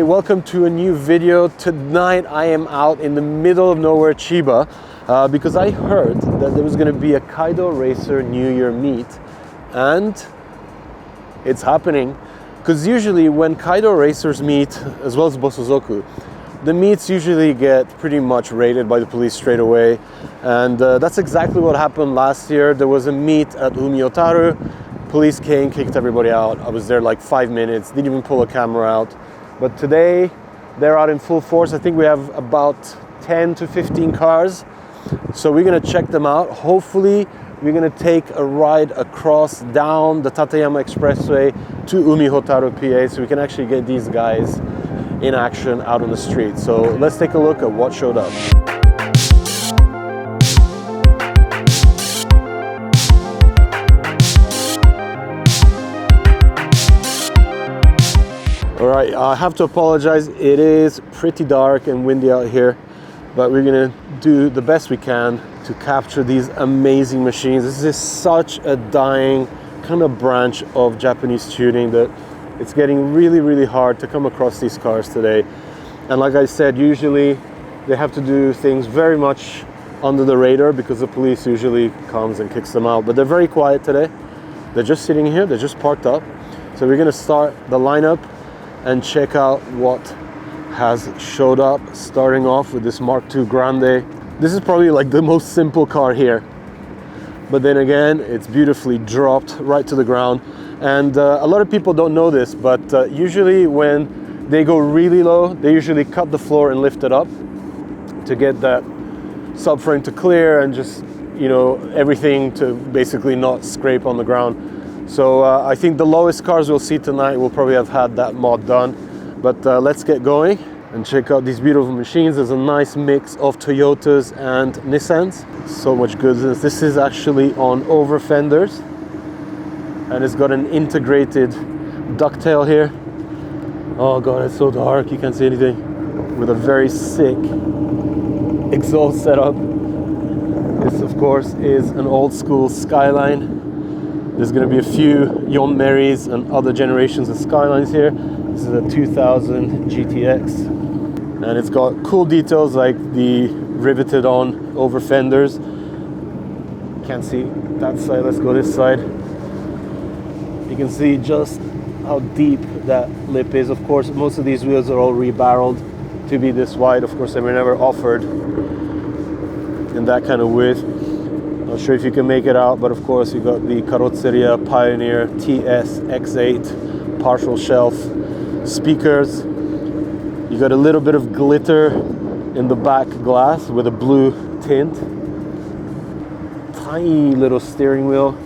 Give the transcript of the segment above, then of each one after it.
welcome to a new video. Tonight I am out in the middle of nowhere, Chiba, because I heard that there was going to be a Kaido Racer New Year meet, and it's happening. Because usually when Kaido Racers meet, as well as Bosozoku, the meets usually get pretty much raided by the police straight away, and that's exactly what happened last year. There was a meet at Umiotaru. Police came, kicked everybody out. I was there like 5 minutes, didn't even pull a camera out. But today, they're out in full force. I think we have about 10 to 15 cars. So we're gonna check them out. Hopefully, we're gonna take a ride across down the Tateyama Expressway to Umihotaru, PA, so we can actually get these guys in action out on the street. So let's take a look at what showed up. All right, I have to apologize. It is pretty dark and windy out here, but we're gonna do the best we can to capture these amazing machines. This is such a dying kind of branch of Japanese tuning that it's getting really, really hard to come across these cars today. And like I said, usually they have to do things very much under the radar because the police usually comes and kicks them out. But they're very quiet today. They're just sitting here, they're just parked up. So we're gonna start the lineup and check out what has showed up, starting off with this Mark II Grande. This is probably like the most simple car here, but then again, it's beautifully dropped right to the ground. And a lot of people don't know this, but usually when they go really low, they usually cut the floor and lift it up to get that subframe to clear and just, you know, everything to basically not scrape on the ground. So I think the lowest cars we'll see tonight will probably have had that mod done. But let's get going and check out these beautiful machines. There's a nice mix of Toyotas and Nissans. So much goodness. This is actually on over fenders, and it's got an integrated ducktail here. Oh god, it's so dark, you can't see anything. With a very sick exhaust setup. This of course is an old school Skyline. There's going to be a few Yon Marys and other generations of Skylines here. This is a 2000 GTX. And it's got cool details like the riveted on over fenders. Can't see that side, let's go this side. You can see just how deep that lip is. Of course, most of these wheels are all rebarreled to be this wide. Of course, they were never offered in that kind of width. Not sure if you can make it out, but of course you got the Carrozzeria Pioneer TS X8 partial shelf speakers. You got a little bit of glitter in the back glass with a blue tint. Tiny little steering wheel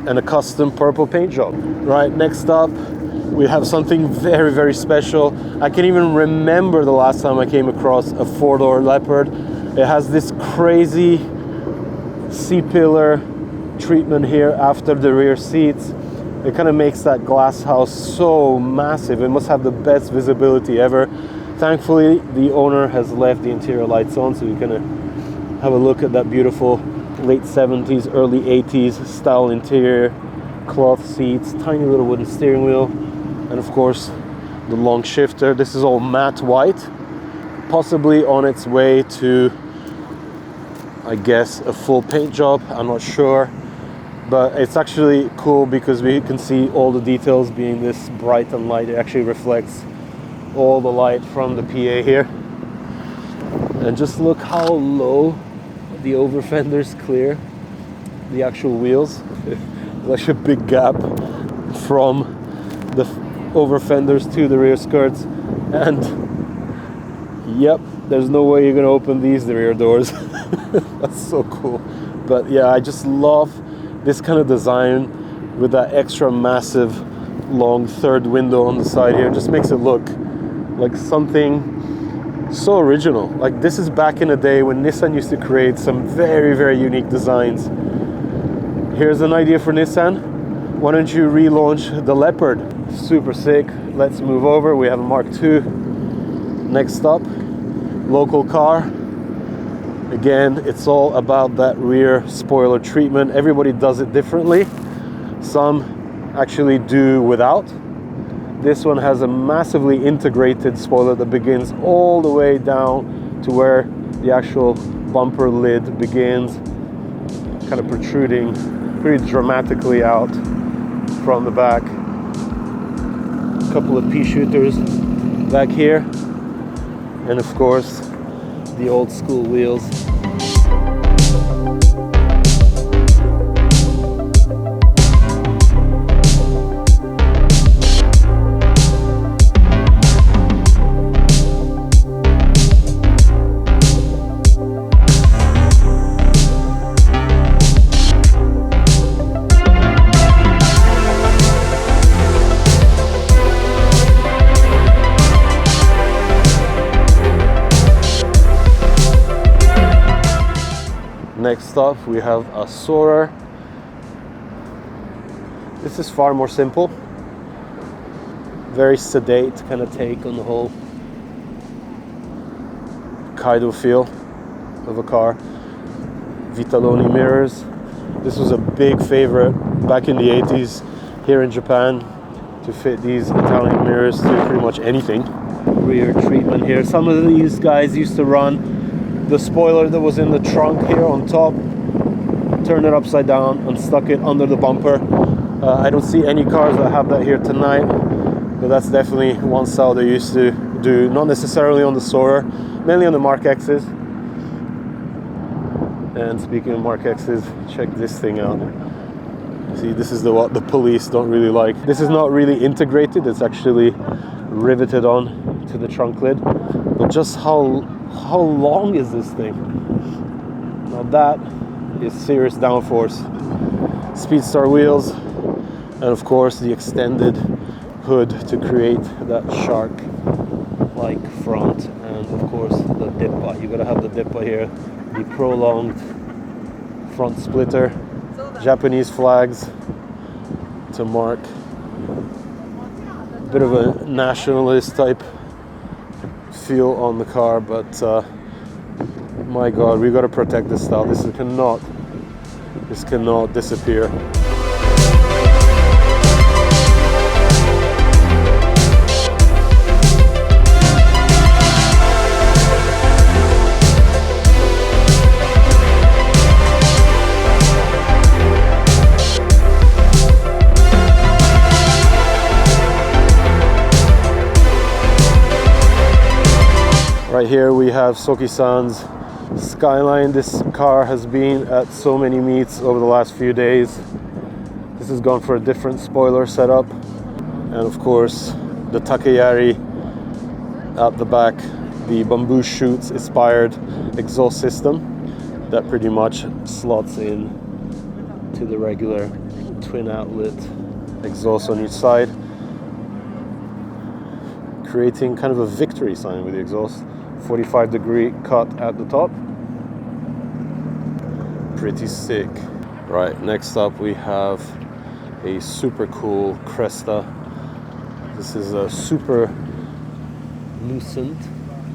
and a custom purple paint job. Right, next up we have something very, very special. I can't even remember the last time I came across a four-door Leopard. It has this crazy C-pillar treatment here after the rear seats. It kind of makes that glass house so massive. It must have the best visibility ever. Thankfully, the owner has left the interior lights on, so you can have a look at that beautiful late 70s, early 80s style interior. Cloth seats, tiny little wooden steering wheel, and of course, the long shifter. This is all matte white, possibly on its way to, I guess, a full paint job. I'm not sure, but it's actually cool because we can see all the details being this bright and light. It actually reflects all the light from the PA here. And just look how low the over fenders clear the actual wheels. There's actually a big gap from the over fenders to the rear skirts, and yep, there's no way you're gonna open the rear doors. That's so cool. But yeah, I just love this kind of design with that extra massive long third window on the side here. It just makes it look like something so original. Like, this is back in the day when Nissan used to create some very, very unique designs. Here's an idea for Nissan. Why don't you relaunch the Leopard? Super sick. Let's move over. We have a Mark II. Next up, local car. Again, it's all about that rear spoiler treatment. Everybody does it differently. Some actually do without. This one has a massively integrated spoiler that begins all the way down to where the actual bumper lid begins, kind of protruding pretty dramatically out from the back. A couple of pea shooters back here, and of course the old school wheels. Next up, we have a Soarer. This is far more simple. Very sedate kind of take on the whole Kaido feel of a car. Vitaloni mirrors. This was a big favorite back in the 80s here in Japan, to fit these Italian mirrors to pretty much anything. Rear treatment here. Some of these guys used to run the spoiler that was in the trunk here on top, turn it upside down and stuck it under the bumper. I don't see any cars that have that here tonight, but that's definitely one style they used to do, not necessarily on the Soarer, mainly on the Mark X's. And speaking of Mark X's, check this thing out. See, this is what the police don't really like. This is not really integrated, it's actually riveted on to the trunk lid. But just how long is this thing? Now that is serious downforce. Speedstar wheels, and of course the extended hood to create that shark-like front, and of course the dippa. You gotta have the dippa here, the prolonged front splitter, Japanese flags to mark a bit of a nationalist type feel on the car, but my god, we got to protect this style. This cannot disappear. Right here we have Soki-san's Skyline. This car has been at so many meets over the last few days. This has gone for a different spoiler setup, and of course the Takeyari at the back, the bamboo shoots inspired exhaust system that pretty much slots in to the regular twin outlet exhaust on each side, creating kind of a victory sign with the exhaust. 45-degree cut at the top. Pretty sick. Right, next up we have a super cool Cresta. This is a super lucent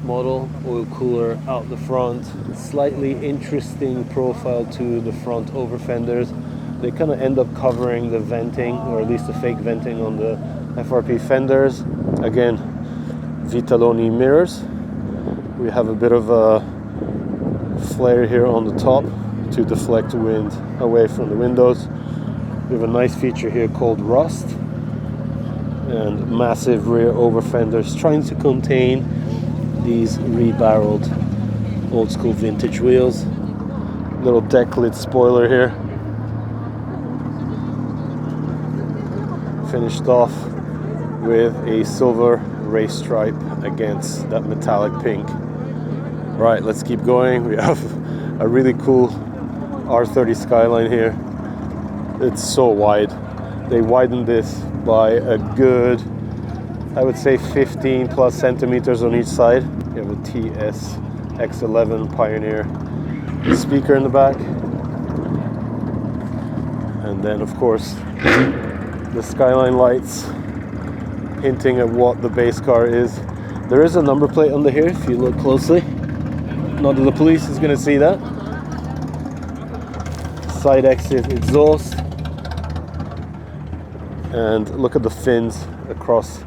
model, oil cooler out the front. Slightly interesting profile to the front over fenders. They kind of end up covering the venting, or at least the fake venting on the FRP fenders. Again, Vitaloni mirrors. We have a bit of a flare here on the top to deflect wind away from the windows. We have a nice feature here called rust, and massive rear over fenders trying to contain these rebarreled old school vintage wheels. Little deck lid spoiler here, finished off with a silver race stripe against that metallic pink. Right, let's keep going. We have a really cool R30 Skyline here. It's so wide. They widened this by a good, I would say 15 plus centimeters on each side. You have a TS X11 Pioneer speaker in the back. And then of course the Skyline lights hinting at what the base car is. There is a number plate under here if you look closely. Not that the police is going to see that. Side exit exhaust. And look at the fins across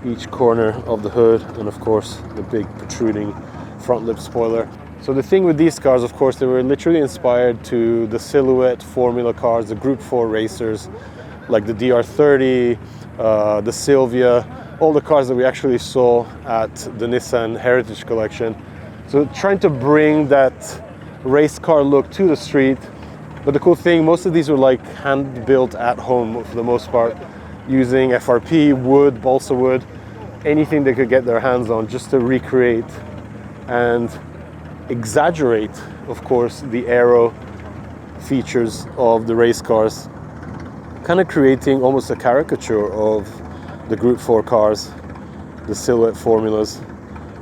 each corner of the hood, and of course the big protruding front lip spoiler. So the thing with these cars, of course, they were literally inspired to the silhouette formula cars, the Group 4 racers, like the DR30, the Silvia, all the cars that we actually saw at the Nissan Heritage Collection. So trying to bring that race car look to the street. But the cool thing, most of these were like hand built at home for the most part, using FRP, wood, balsa wood, anything they could get their hands on, just to recreate and exaggerate, of course, the aero features of the race cars, kind of creating almost a caricature of the Group 4 cars, the silhouette formulas.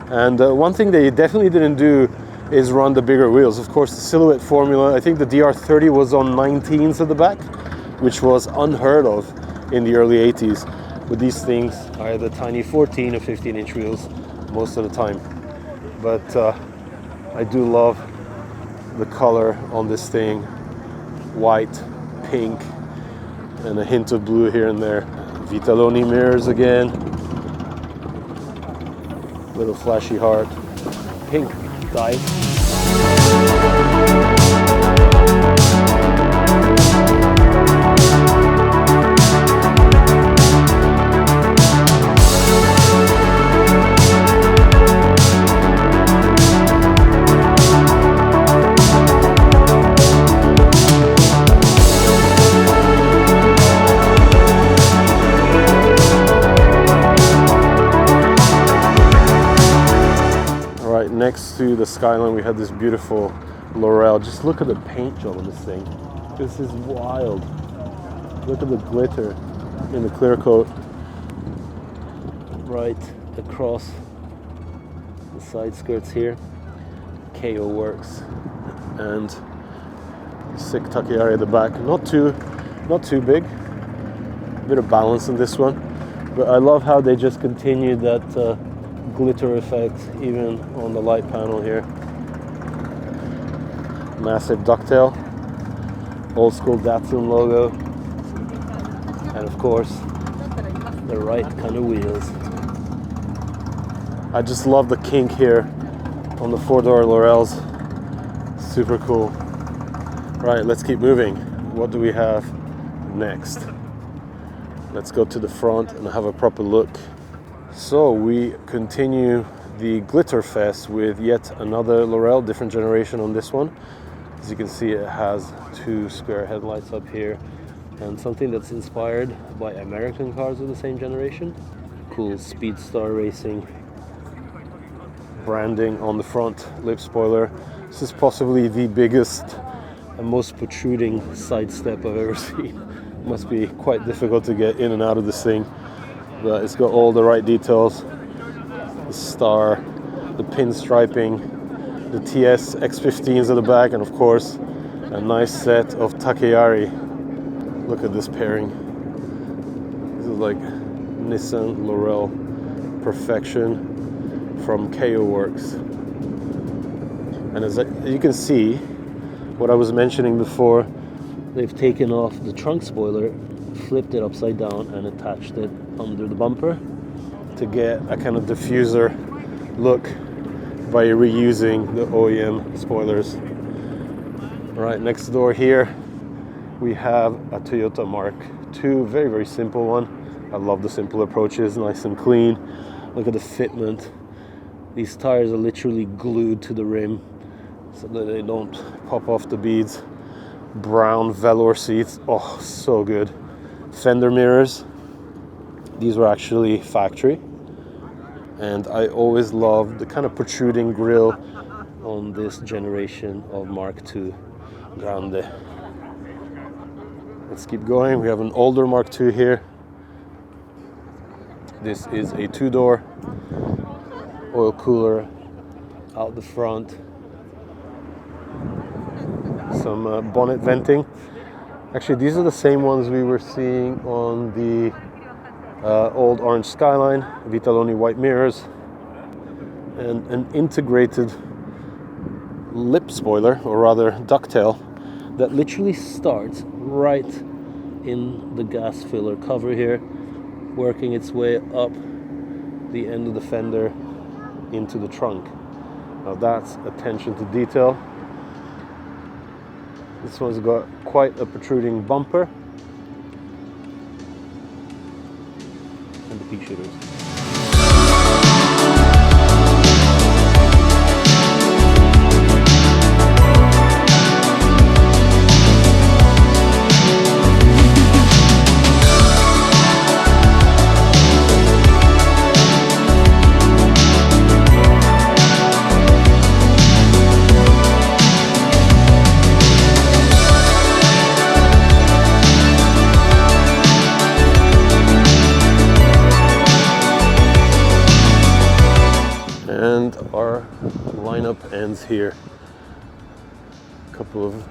And one thing they definitely didn't do is run the bigger wheels. Of course, the silhouette formula, I think the DR30 was on 19s at the back, which was unheard of in the early 80s. But these things are the tiny 14 or 15-inch wheels most of the time. But I do love the color on this thing. White, pink, and a hint of blue here and there. Vitaloni mirrors again. Little flashy heart. Pink dye. Next to the Skyline, we had this beautiful Laurel. Just look at the paint job on this thing. This is wild. Look at the glitter in the clear coat right across the side skirts here. KO works, and sick Takayari at the back. Not too big. A bit of balance in this one, but I love how they just continued that glitter effect even on the light panel here. Massive ducktail, old school Datsun logo, and of course the right kind of wheels. I just love the kink here on the 4-door Laurels. Super cool. Right, let's keep moving. What do we have next? Let's go to the front and have a proper look. So we continue the glitter fest with yet another Laurel, different generation on this one. As you can see, it has 2 square headlights up here, and something that's inspired by American cars of the same generation. Cool Speedstar Racing branding on the front lip spoiler. This is possibly the biggest and most protruding side step I've ever seen. It must be quite difficult to get in and out of this thing. But it's got all the right details, the star, the pinstriping, the TS X15s at the back, and of course a nice set of Takayari. Look at this pairing. This is like Nissan Laurel perfection from KO Works. And as you can see, what I was mentioning before, they've taken off the trunk spoiler, flipped it upside down and attached it under the bumper to get a kind of diffuser look by reusing the OEM spoilers. Right next door here we have a Toyota Mark II, very, very simple one. I love the simple approaches, nice and clean. Look at the fitment. These tires are literally glued to the rim so that they don't pop off the beads. Brown velour seats, oh, so good. Fender mirrors, these were actually factory, and I always loved the kind of protruding grille on this generation of Mark II Grande. Let's keep going. We have an older Mark II here. This is a 2-door, oil cooler out the front, some bonnet venting. Actually, these are the same ones we were seeing on the old orange Skyline, Vitaloni white mirrors, and an integrated lip spoiler, or rather ducktail, that literally starts right in the gas filler cover here, working its way up the end of the fender into the trunk. Now that's attention to detail. This one's got quite a protruding bumper. And the pea shooters. And our lineup ends here. A couple of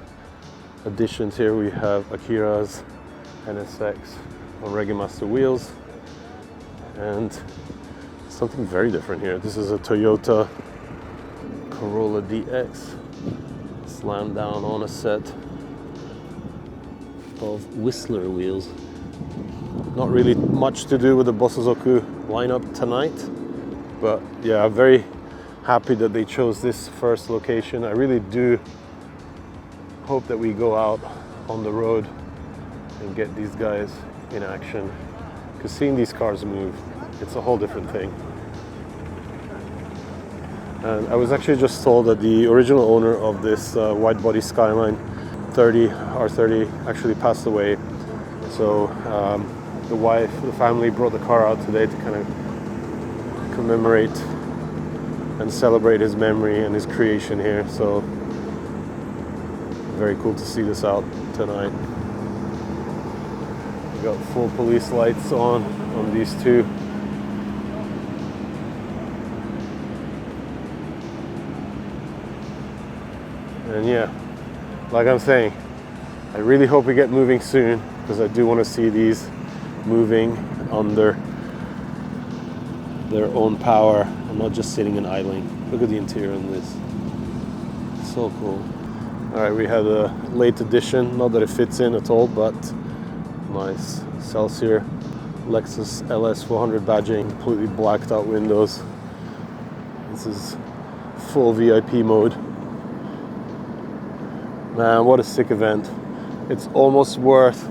additions here. We have Akira's NSX on Reggae Master wheels, and something very different here. This is a Toyota Corolla DX slammed down on a set of Whistler wheels. Not really much to do with the Bosozoku lineup tonight. But yeah, I'm very happy that they chose this first location. I really do hope that we go out on the road and get these guys in action, because seeing these cars move, it's a whole different thing. And I was actually just told that the original owner of this wide body Skyline R30 actually passed away. So the family brought the car out today to kind of commemorate and celebrate his memory and his creation here. So very cool to see this out tonight. We got full police lights on these two. And yeah, like I'm saying, I really hope we get moving soon, because I do want to see these moving under their own power and not just sitting and idling. Look at the interior on this. So cool. All right, we had a late edition, not that it fits in at all, but nice. Celsior Lexus LS 400 badging, completely blacked out windows. This is full VIP mode. Man, what a sick event. It's almost worth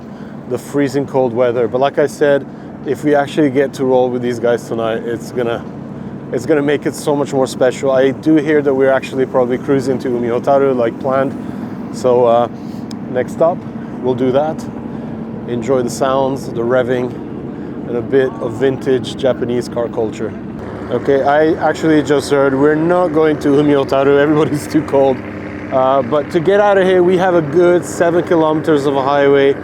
the freezing cold weather. But like I said, if we actually get to roll with these guys tonight, it's gonna make it so much more special. I do hear that we're actually probably cruising to Umihotaru like planned. So next up, we'll do that. Enjoy the sounds, the revving, and a bit of vintage Japanese car culture. Okay, I actually just heard we're not going to Umihotaru. Everybody's too cold. But to get out of here, we have a good 7 kilometers of a highway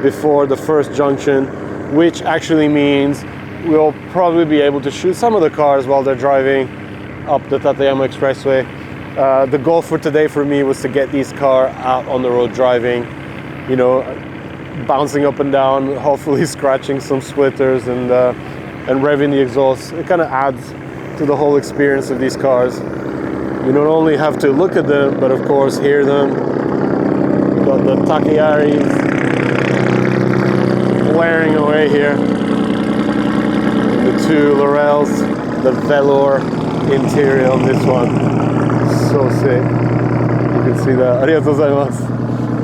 before the first junction, which actually means we'll probably be able to shoot some of the cars while they're driving up the Tateyama Expressway. The goal for today for me was to get these cars out on the road driving, you know, bouncing up and down, hopefully scratching some splitters and revving the exhaust. It kind of adds to the whole experience of these cars. You not only have to look at them, but of course hear them. We've got the Takeyaris blaring away here. The two Laurels, the velour interior on this one. So sick. You can see that. Arigatou gozaimasu.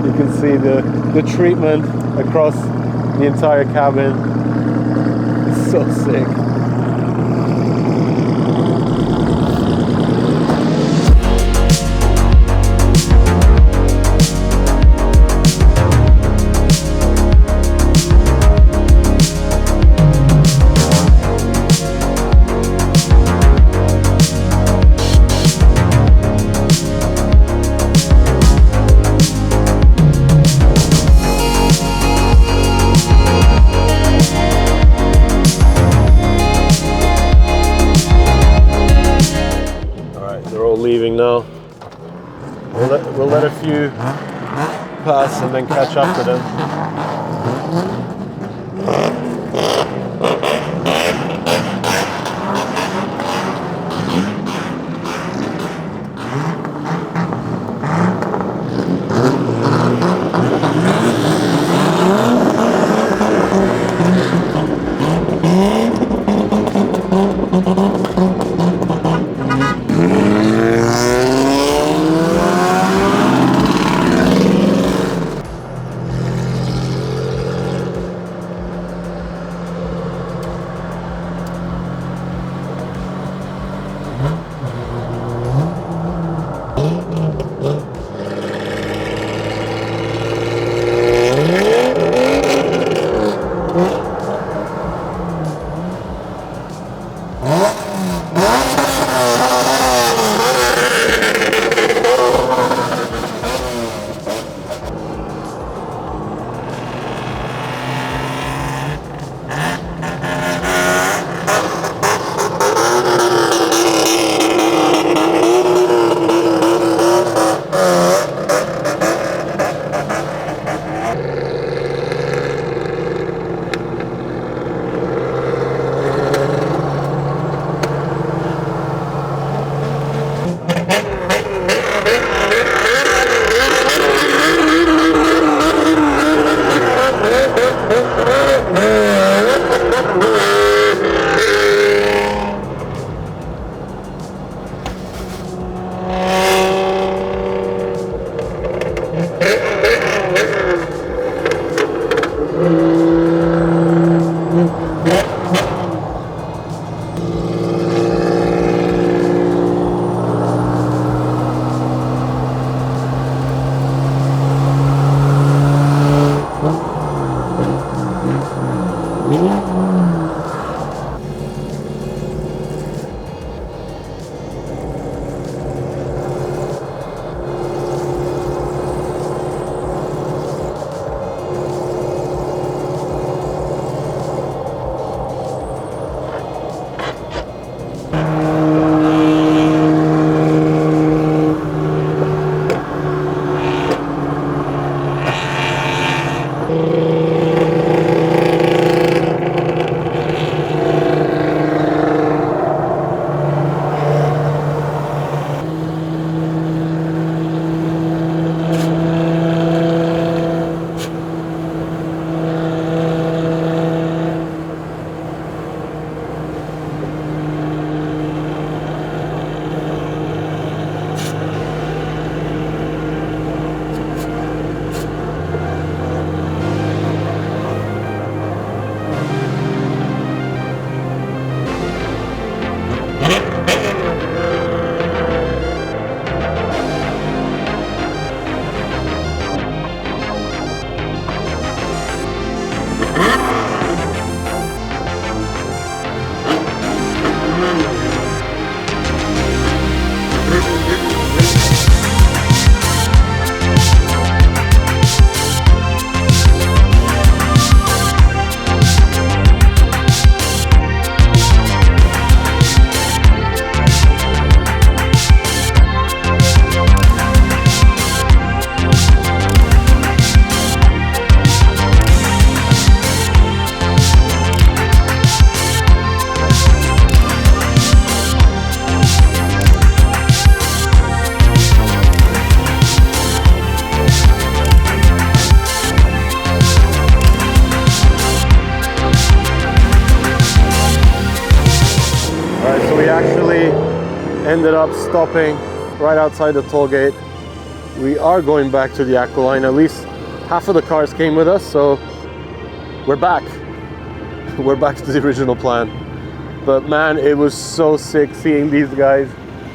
You can see the treatment across the entire cabin. It's so sick. Leaving now. We'll let a few pass and then catch up to them. ended up stopping right outside the toll gate. We are going back to the Aqualine. At least half of the cars came with us, so we're back. We're back to the original plan. But man, it was so sick seeing these guys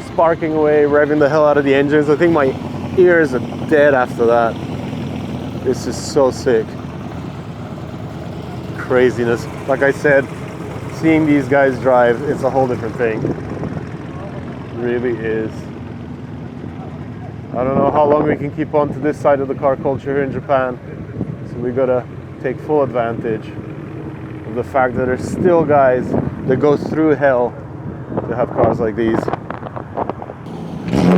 sparking away, revving the hell out of the engines. I think my ears are dead after that. This is so sick. Craziness. Like I said, seeing these guys drive, it's a whole different thing. It really is. I don't know how long we can keep on to this side of the car culture here in Japan. So we gotta take full advantage of the fact that there's still guys that go through hell to have cars like these.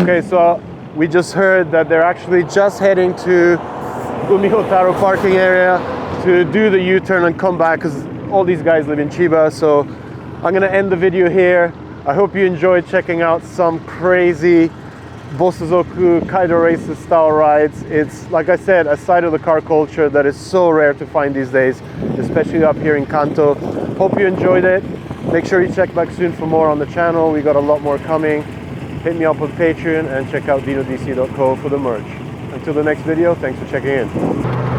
Okay, so we just heard that they're actually just heading to Umihotaro parking area to do the U-turn and come back, because all these guys live in Chiba. So I'm gonna end the video here. I hope you enjoyed checking out some crazy Bosuzoku Kaido Racers style rides. It's, like I said, a side of the car culture that is so rare to find these days, especially up here in Kanto. Hope you enjoyed it. Make sure you check back soon for more on the channel. We got a lot more coming. Hit me up on Patreon and check out dinodc.co for the merch. Until the next video, thanks for checking in.